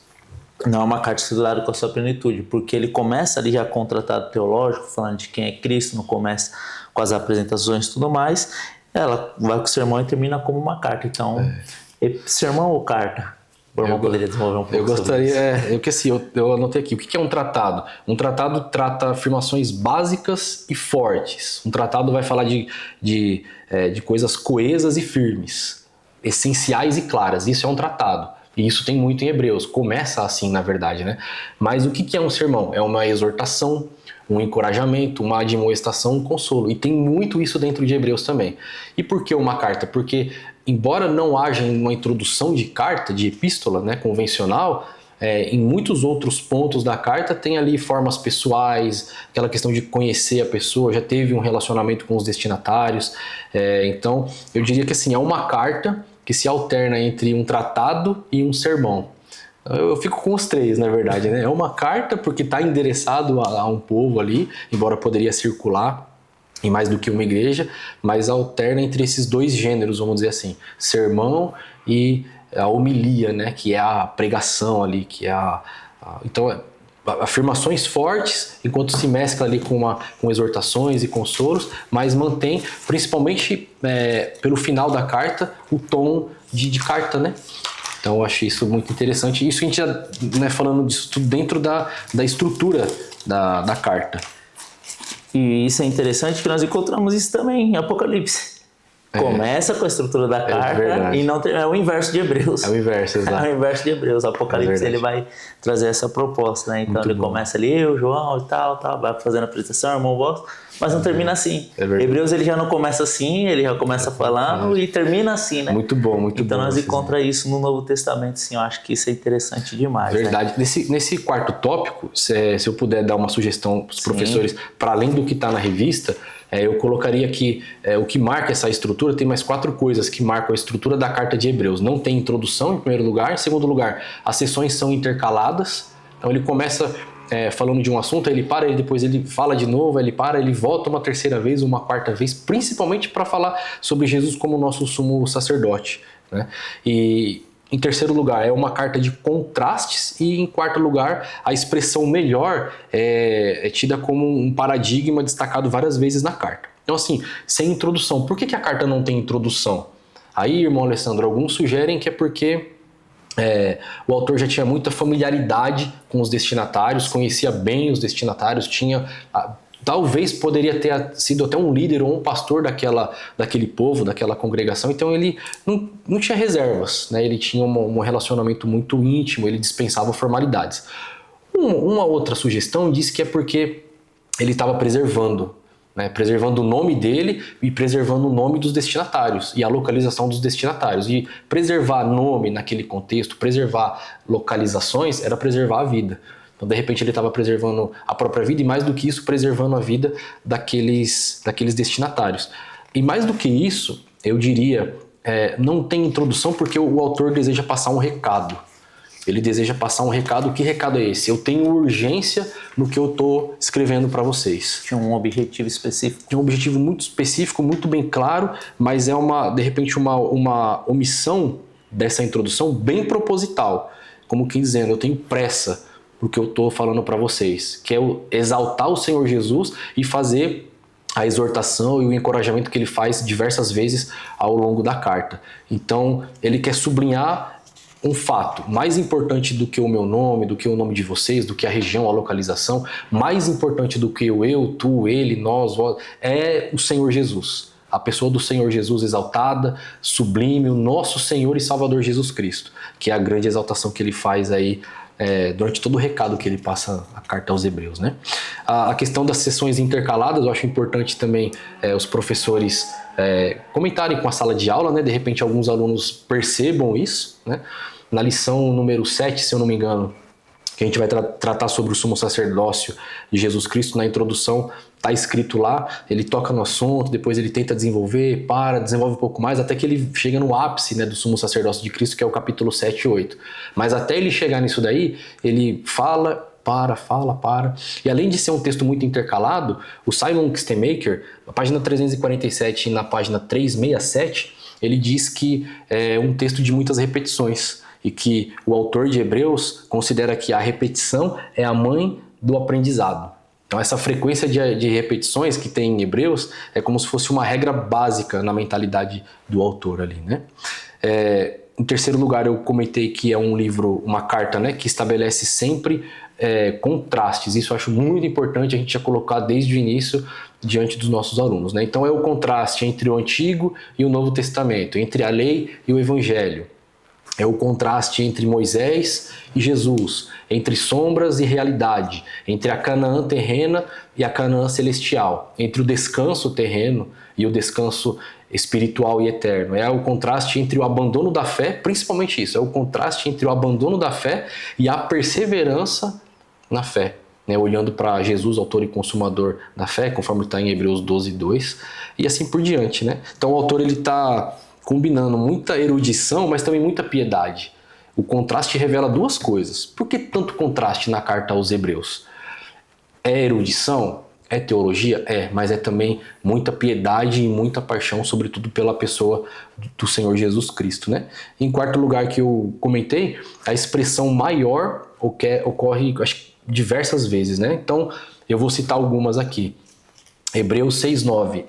não é uma carta estruturada com a sua plenitude, porque ele começa ali já com o tratado teológico, falando de quem é Cristo, não começa com as apresentações e tudo mais. Ela vai com o sermão e termina como uma carta. Então, sermão ou carta? O irmão poderia desenvolver um pouco. Eu gostaria, eu anotei aqui, o que é um tratado? Um tratado trata afirmações básicas e fortes. Um tratado vai falar de coisas coesas e firmes, essenciais e claras. Isso é um tratado. E isso tem muito em Hebreus. Começa assim, na verdade, né? Mas o que é um sermão? É uma exortação, um encorajamento, uma admoestação, um consolo. E tem muito isso dentro de Hebreus também. E por que uma carta? Porque, embora não haja uma introdução de carta, de epístola, né, convencional, em muitos outros pontos da carta tem ali formas pessoais, aquela questão de conhecer a pessoa, já teve um relacionamento com os destinatários. Então, eu diria que assim, é uma carta que se alterna entre um tratado e um sermão. Eu fico com os três, na verdade, né? É uma carta porque está endereçado a um povo ali, embora poderia circular em mais do que uma igreja, mas alterna entre esses dois gêneros, vamos dizer assim, sermão e a homilia, né? Que é a pregação ali, que é então, afirmações fortes, enquanto se mescla ali com exortações e consolos, mas mantém, principalmente pelo final da carta, o tom de carta, né? Então eu achei isso muito interessante. Isso a gente já, né, falando disso tudo dentro da estrutura da carta. E isso é interessante que nós encontramos isso também em Apocalipse. Começa com a estrutura da carta e não tem, é o inverso de Hebreus. É o inverso, exato. É o inverso de Hebreus. Apocalipse ele vai trazer essa proposta, né? Então muito ele começa ali, eu, João e tal, vai fazendo a apresentação, irmão vosso, mas não termina assim. Hebreus ele já não começa assim, ele já começa falando e termina assim, né? Muito bom, muito então bom. Então nós encontramos isso no Novo Testamento, sim. Eu acho que isso é interessante demais. Verdade. Né? Nesse quarto tópico, se eu puder dar uma sugestão para os professores, para além do que está na revista, eu colocaria que o que marca essa estrutura, tem mais 4 coisas que marcam a estrutura da carta de Hebreus. Não tem introdução, em primeiro lugar. Em segundo lugar, as sessões são intercaladas. Então ele começa falando de um assunto, depois ele fala de novo, ele volta uma terceira vez, uma quarta vez, principalmente para falar sobre Jesus como nosso sumo sacerdote, né? E em terceiro lugar, é uma carta de contrastes. E em quarto lugar, a expressão melhor é tida como um paradigma destacado várias vezes na carta. Então assim, sem introdução. Por que a carta não tem introdução? Aí, irmão Alessandro, alguns sugerem que é porque o autor já tinha muita familiaridade com os destinatários, conhecia bem os destinatários, talvez poderia ter sido até um líder ou um pastor daquele povo, daquela congregação. Então ele não tinha reservas, né? Ele tinha um relacionamento muito íntimo, ele dispensava formalidades. Uma outra sugestão diz que é porque ele estava preservando o nome dele e preservando o nome dos destinatários e a localização dos destinatários. E preservar nome naquele contexto, preservar localizações, era preservar a vida. Então, de repente, ele estava preservando a própria vida e, mais do que isso, preservando a vida daqueles destinatários. E mais do que isso, eu diria, não tem introdução porque o autor deseja passar um recado. Ele deseja passar um recado. Que recado é esse? Eu tenho urgência no que eu estou escrevendo para vocês. Tinha um objetivo específico. Tinha um objetivo muito específico, muito bem claro, mas é de repente uma omissão dessa introdução bem proposital. Como quem dizendo, eu tenho pressa no que eu estou falando para vocês, que é exaltar o Senhor Jesus e fazer a exortação e o encorajamento que ele faz diversas vezes ao longo da carta. Então, ele quer sublinhar um fato mais importante do que o meu nome, do que o nome de vocês, do que a região, a localização, mais importante do que eu, tu, ele, nós, vós, é o Senhor Jesus. A pessoa do Senhor Jesus exaltada, sublime, o nosso Senhor e Salvador Jesus Cristo, que é a grande exaltação que ele faz aí durante todo o recado que ele passa a carta aos Hebreus, né? A questão das sessões intercaladas, eu acho importante também os professores comentarem com a sala de aula, né? De repente alguns alunos percebam isso, né? Na lição número 7, se eu não me engano, que a gente vai tratar sobre o sumo sacerdócio de Jesus Cristo, na introdução está escrito lá, ele toca no assunto, depois ele tenta desenvolver, desenvolve um pouco mais, até que ele chega no ápice, né, do sumo sacerdócio de Cristo, que é o capítulo 7 e 8. Mas até ele chegar nisso daí, ele fala, para. E além de ser um texto muito intercalado, o Simon Kistemaker, na página 347 e na página 367, ele diz que é um texto de muitas repetições e que o autor de Hebreus considera que a repetição é a mãe do aprendizado. Então essa frequência de repetições que tem em Hebreus é como se fosse uma regra básica na mentalidade do autor ali, né? Em terceiro lugar, eu comentei que é um livro, uma carta, né, que estabelece sempre contrastes. Isso eu acho muito importante a gente já colocar desde o início diante dos nossos alunos, né? Então é o contraste entre o Antigo e o Novo Testamento, entre a lei e o Evangelho. É o contraste entre Moisés e Jesus, entre sombras e realidade, entre a Canaã terrena e a Canaã celestial, entre o descanso terreno e o descanso espiritual e eterno. É o contraste entre o abandono da fé, principalmente isso, é o contraste entre o abandono da fé e a perseverança na fé, né? Olhando para Jesus, autor e consumador da fé, conforme está em Hebreus 12, 2, e assim por diante, né? Então o autor está combinando muita erudição, mas também muita piedade. O contraste revela duas coisas. Por que tanto contraste na carta aos Hebreus? É erudição? É teologia? Mas é também muita piedade e muita paixão, sobretudo pela pessoa do Senhor Jesus Cristo, né? Em quarto lugar que eu comentei, a expressão maior ocorre, acho, diversas vezes, né? Então, eu vou citar algumas aqui. Hebreus 6:9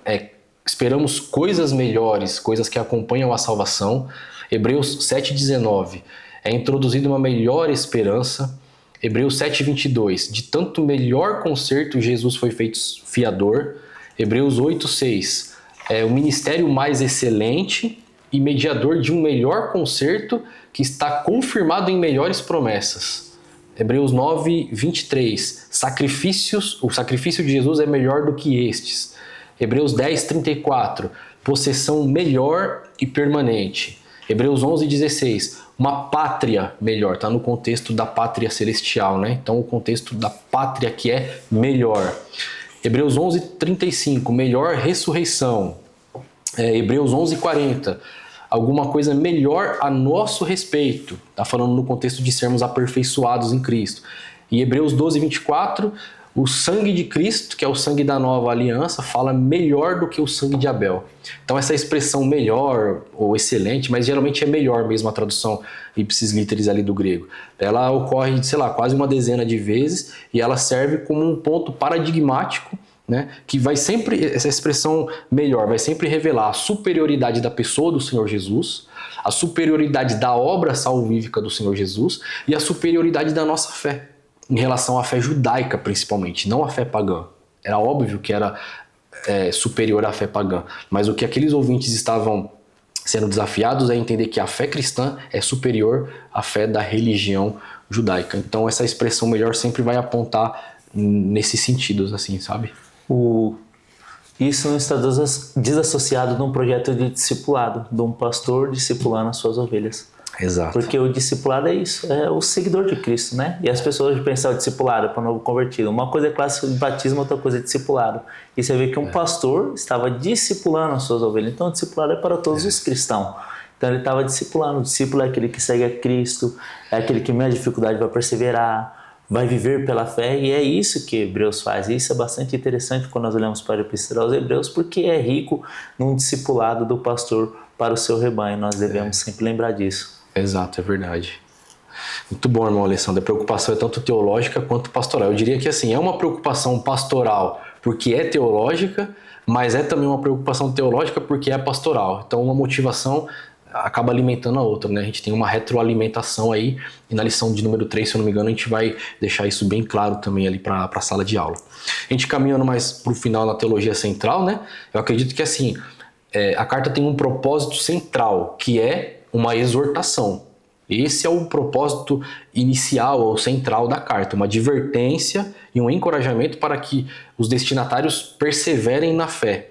esperamos coisas melhores, coisas que acompanham a salvação. Hebreus 7:19 é introduzida uma melhor esperança. Hebreus 7:22 de tanto melhor conserto Jesus foi feito fiador. Hebreus 8:6 é o ministério mais excelente e mediador de um melhor conserto que está confirmado em melhores promessas. Hebreus 9:23 o sacrifício de Jesus é melhor do que estes. Hebreus 10:34, possessão melhor e permanente. Hebreus 11:16, uma pátria melhor, está no contexto da pátria celestial, né? Então o contexto da pátria que é melhor. Hebreus 11:35, melhor ressurreição. Hebreus 11:40, alguma coisa melhor a nosso respeito. Está falando no contexto de sermos aperfeiçoados em Cristo. E Hebreus 12:24, o sangue de Cristo, que é o sangue da nova aliança, fala melhor do que o sangue de Abel. Então essa expressão melhor ou excelente, mas geralmente é melhor mesmo a tradução ipsis literis ali do grego. Ela ocorre, quase uma dezena de vezes e ela serve como um ponto paradigmático, né, que vai sempre, essa expressão melhor, vai sempre revelar a superioridade da pessoa do Senhor Jesus, a superioridade da obra salvífica do Senhor Jesus e a superioridade da nossa fé, em relação à fé judaica principalmente, não à fé pagã. Era óbvio que era superior à fé pagã, mas o que aqueles ouvintes estavam sendo desafiados é entender que a fé cristã é superior à fé da religião judaica. Então essa expressão melhor sempre vai apontar nesses sentidos, assim, sabe? Isso não está desassociado de um projeto de discipulado, de um pastor discipulando as suas ovelhas. Exato. Porque o discipulado é isso, é o seguidor de Cristo, né? E as pessoas pensam o discipulado para o novo convertido. Uma coisa é classe de batismo, outra coisa é discipulado. E você vê que um pastor estava discipulando as suas ovelhas. Então o discipulado é para todos os cristãos. Então ele estava discipulando. O discípulo é aquele que segue a Cristo, é aquele que, mesmo a dificuldade, vai perseverar, vai viver pela fé, e é isso que Hebreus faz. E isso é bastante interessante quando nós olhamos para a Epístola aos Hebreus, porque é rico num discipulado do pastor para o seu rebanho. Nós devemos sempre lembrar disso. Exato, é verdade. Muito bom, irmão Alessandro. A preocupação é tanto teológica quanto pastoral. Eu diria que assim, é uma preocupação pastoral porque é teológica, mas é também uma preocupação teológica porque é pastoral. Então uma motivação acaba alimentando a outra, né? A gente tem uma retroalimentação aí, e na lição de número 3, se eu não me engano, a gente vai deixar isso bem claro também ali para a sala de aula. A gente caminhando mais para o final na teologia central, né? Eu acredito que assim, a carta tem um propósito central, que é uma exortação. Esse é o propósito inicial ou central da carta, uma advertência e um encorajamento para que os destinatários perseverem na fé,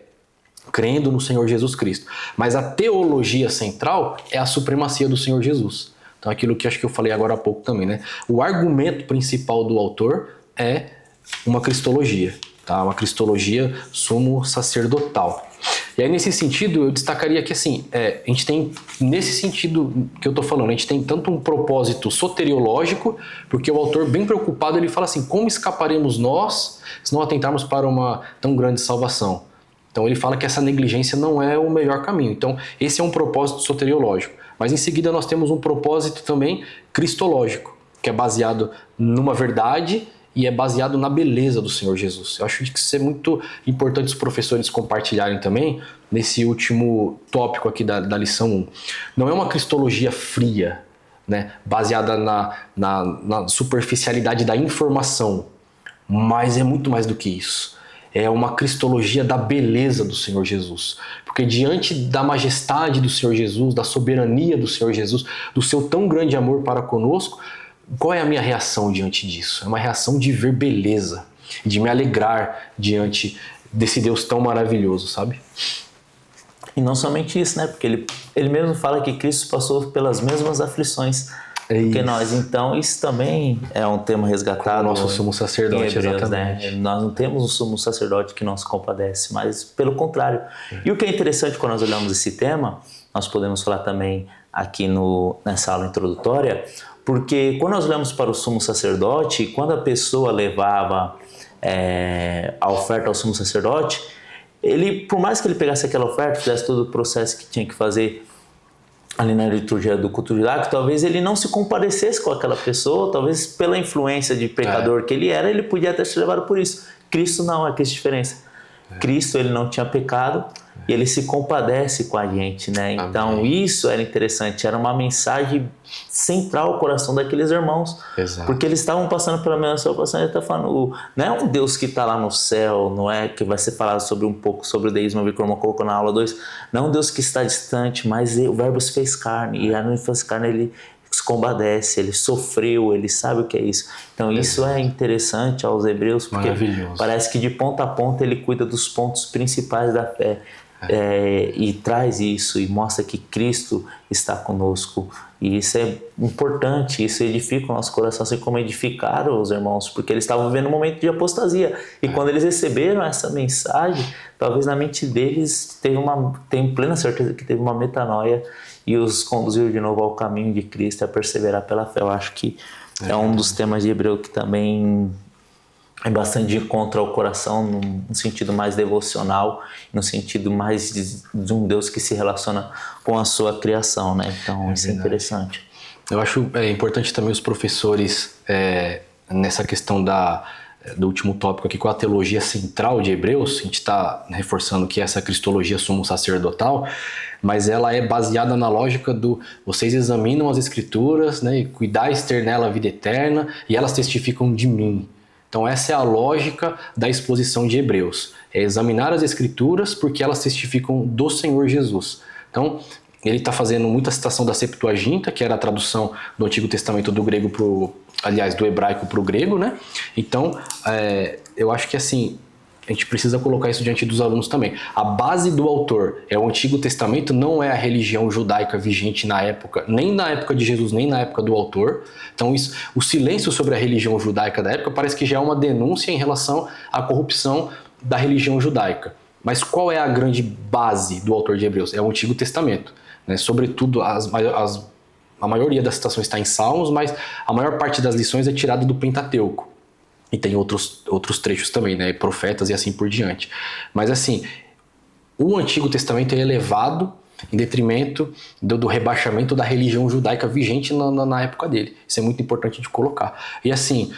crendo no Senhor Jesus Cristo. Mas a teologia central é a supremacia do Senhor Jesus. Então aquilo que acho que eu falei agora há pouco também, né? O argumento principal do autor é uma cristologia, tá? Uma cristologia sumo sacerdotal. E aí nesse sentido eu destacaria que assim, a gente tem, nesse sentido que eu tô falando, a gente tem tanto um propósito soteriológico, porque o autor bem preocupado, ele fala assim, como escaparemos nós se não atentarmos para uma tão grande salvação? Então ele fala que essa negligência não é o melhor caminho. Então esse é um propósito soteriológico. Mas em seguida nós temos um propósito também cristológico, que é baseado numa verdade e é baseado na beleza do Senhor Jesus. Eu acho que isso é muito importante os professores compartilharem também nesse último tópico aqui da lição 1. Não é uma cristologia fria, né, baseada na superficialidade da informação, mas é muito mais do que isso. É uma cristologia da beleza do Senhor Jesus. Porque diante da majestade do Senhor Jesus, da soberania do Senhor Jesus, do seu tão grande amor para conosco, qual é a minha reação diante disso? É uma reação de ver beleza, de me alegrar diante desse Deus tão maravilhoso, sabe? E não somente isso, né? Porque ele mesmo fala que Cristo passou pelas mesmas aflições que nós. Então, isso também é um tema resgatado. Como o nosso sumo sacerdote, Hebreus, exatamente. né? Nós não temos um sumo sacerdote que não se compadece, mas pelo contrário. E o que é interessante quando nós olhamos esse tema, nós podemos falar também aqui nessa aula introdutória, porque quando nós olhamos para o sumo sacerdote, quando a pessoa levava a oferta ao sumo sacerdote, ele, por mais que ele pegasse aquela oferta, fizesse todo o processo que tinha que fazer ali na liturgia do culto judaico, talvez ele não se compadecesse com aquela pessoa, talvez pela influência de pecador que ele era, ele podia até ser levado por isso. Cristo não, é que essa diferença. Cristo, ele não tinha pecado e ele se compadece com a gente, né? Então, Amém. isso era interessante, era uma mensagem central ao coração daqueles irmãos. Exato. Porque eles estavam passando pela mesma situação, ele está falando, não é um Deus que está lá no céu, não é que vai ser falado sobre um pouco sobre o deísmo, como colocou na aula 2, não é um Deus que está distante, mas o verbo se fez carne, e a fez carne, ele se compadece, ele sofreu, ele sabe o que é isso. Então isso é interessante aos hebreus, porque parece que de ponta a ponta ele cuida dos pontos principais da fé. E traz isso e mostra que Cristo está conosco, e isso é importante, isso edifica o nosso coração, assim como edificaram os irmãos, porque eles estavam vivendo um momento de apostasia, e quando eles receberam essa mensagem, talvez na mente deles tenho plena certeza que teve uma metanoia e os conduziu de novo ao caminho de Cristo, a perseverar pela fé. Eu acho que é um dos temas de Hebreu que também é bastante de encontro ao coração, num sentido mais devocional, no sentido mais de um Deus que se relaciona com a sua criação, né? Então isso é interessante. Eu acho importante também os professores, nessa questão do último tópico aqui, com a teologia central de Hebreus, a gente está reforçando que essa cristologia sumo sacerdotal, mas ela é baseada na lógica do vocês examinam as escrituras, né, e cuidais ter nela a vida eterna, e elas testificam de mim. Então essa é a lógica da exposição de Hebreus. É examinar as escrituras porque elas testificam do Senhor Jesus. Então ele está fazendo muita citação da Septuaginta, que era a tradução do Antigo Testamento do grego do hebraico para o grego, né? Então eu acho que assim, a gente precisa colocar isso diante dos alunos também. A base do autor é o Antigo Testamento, não é a religião judaica vigente na época, nem na época de Jesus, nem na época do autor. Então o silêncio sobre a religião judaica da época parece que já é uma denúncia em relação à corrupção da religião judaica. Mas qual é a grande base do autor de Hebreus? É o Antigo Testamento, né? Sobretudo as a maioria da citação está em Salmos, mas a maior parte das lições é tirada do Pentateuco. E tem outros trechos também, né? Profetas e assim por diante. Mas assim, o Antigo Testamento é elevado em detrimento do rebaixamento da religião judaica vigente na época dele. Isso é muito importante de colocar. E assim,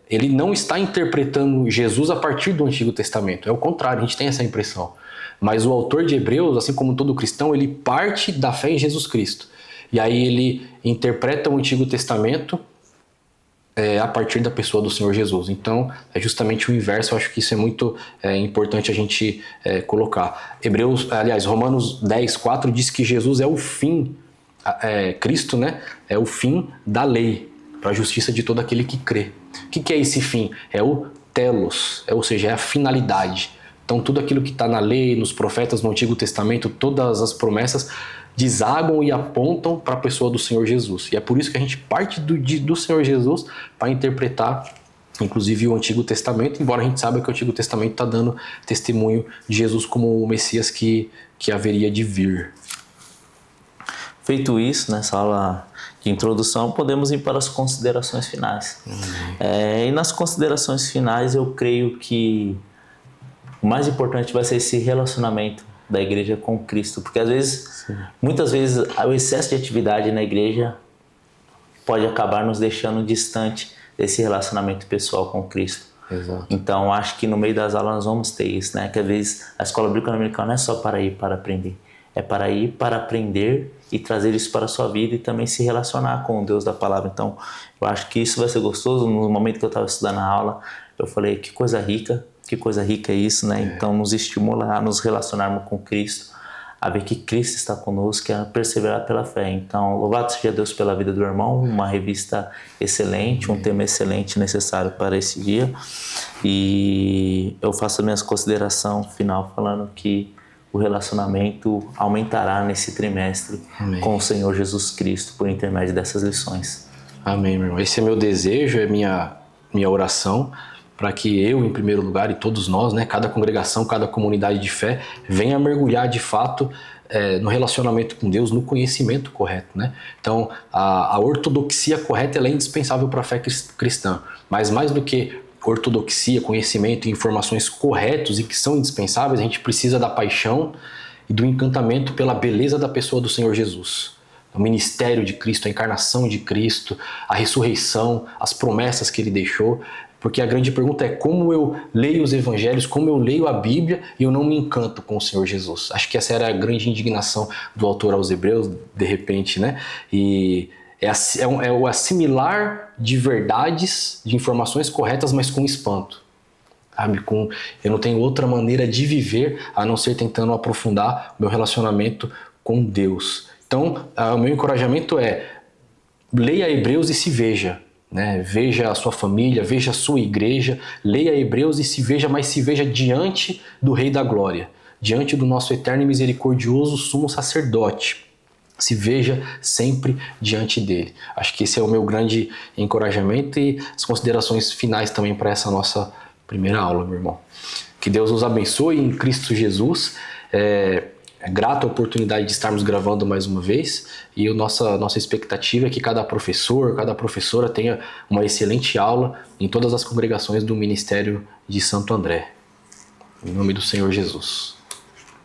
ele não está interpretando Jesus a partir do Antigo Testamento. É o contrário, a gente tem essa impressão. Mas o autor de Hebreus, assim como todo cristão, ele parte da fé em Jesus Cristo. E aí ele interpreta o Antigo Testamento a partir da pessoa do Senhor Jesus. Então, é justamente o inverso. Eu acho que isso é muito importante a gente colocar. Romanos 10:4 diz que Jesus é o fim, Cristo, né? É o fim da lei, para a justiça de todo aquele que crê. O que é esse fim? É o telos, ou seja, é a finalidade. Então, tudo aquilo que está na lei, nos profetas, no Antigo Testamento, todas as promessas desagam e apontam para a pessoa do Senhor Jesus. E é por isso que a gente parte do Senhor Jesus para interpretar, inclusive, o Antigo Testamento, embora a gente saiba que o Antigo Testamento está dando testemunho de Jesus como o Messias que haveria de vir. Feito isso, nessa aula de introdução, podemos ir para as considerações finais. E nas considerações finais, eu creio que o mais importante vai ser esse relacionamento da igreja com Cristo, porque às vezes, muitas vezes, o excesso de atividade na igreja pode acabar nos deixando distante desse relacionamento pessoal com Cristo. Exato. Então, acho que no meio das aulas nós vamos ter isso, né? Que às vezes a escola bíblica dominical não é só para ir para aprender, é para ir para aprender e trazer isso para a sua vida e também se relacionar com o Deus da palavra. Então, eu acho que isso vai ser gostoso. No momento que eu estava estudando a aula, eu falei, que coisa rica é isso, né? Então, nos estimula a nos relacionarmos com Cristo, a ver que Cristo está conosco, a perseverar pela fé. Então, louvado seja Deus pela vida do irmão, uma revista excelente, um tema excelente, necessário para esse dia. E eu faço a minha consideração final falando que o relacionamento aumentará nesse trimestre com o Senhor Jesus Cristo por intermédio dessas lições. Amém, meu irmão. Esse é meu desejo, é minha oração, para que eu, em primeiro lugar, e todos nós, né, cada congregação, cada comunidade de fé, venha mergulhar de fato no relacionamento com Deus, no conhecimento correto, né? Então, a ortodoxia correta ela é indispensável para a fé cristã, mas mais do que ortodoxia, conhecimento e informações corretos e que são indispensáveis, a gente precisa da paixão e do encantamento pela beleza da pessoa do Senhor Jesus. O ministério de Cristo, a encarnação de Cristo, a ressurreição, as promessas que ele deixou. Porque a grande pergunta é como eu leio os evangelhos, como eu leio a Bíblia e eu não me encanto com o Senhor Jesus. Acho que essa era a grande indignação do autor aos Hebreus, de repente, né? E é o assimilar de verdades, de informações corretas, mas com espanto. Sabe? Eu não tenho outra maneira de viver a não ser tentando aprofundar o meu relacionamento com Deus. Então, o meu encorajamento é leia Hebreus e se veja. Né? Veja a sua família, veja a sua igreja, leia Hebreus e se veja, mas se veja diante do Rei da Glória, diante do nosso eterno e misericordioso sumo sacerdote. Se veja sempre diante dele. Acho que esse é o meu grande encorajamento e as considerações finais também para essa nossa primeira aula, meu irmão. Que Deus nos abençoe em Cristo Jesus. É grato a oportunidade de estarmos gravando mais uma vez e a nossa expectativa é que cada professor, cada professora tenha uma excelente aula em todas as congregações do Ministério de Santo André. Em nome do Senhor Jesus.